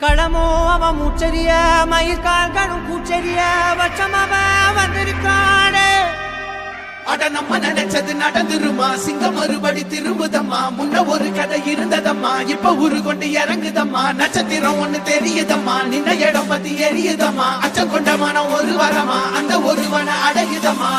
களமோ அவன் மூச்சரிய மயிர்கால்களும் கூச்சரிய வச்சம் அவன் வந்திருக்கானே. அட நம்ம நினைச்சது நடந்துருமா, சிங்கம் மறுபடி திரும்புதம்மா. முன்ன ஒரு கதை இருந்ததம்மா, இப்ப உரு கொண்டு இறங்குதம்மா. நட்சத்திரம் ஒண்ணு தெரியுதம்மா, நின்ன இடம் பத்தி எரியுதம்மா. அச்சம் கொண்ட மனம் ஒரு வரமா, அந்த ஒருவனை அடையுதம்மா.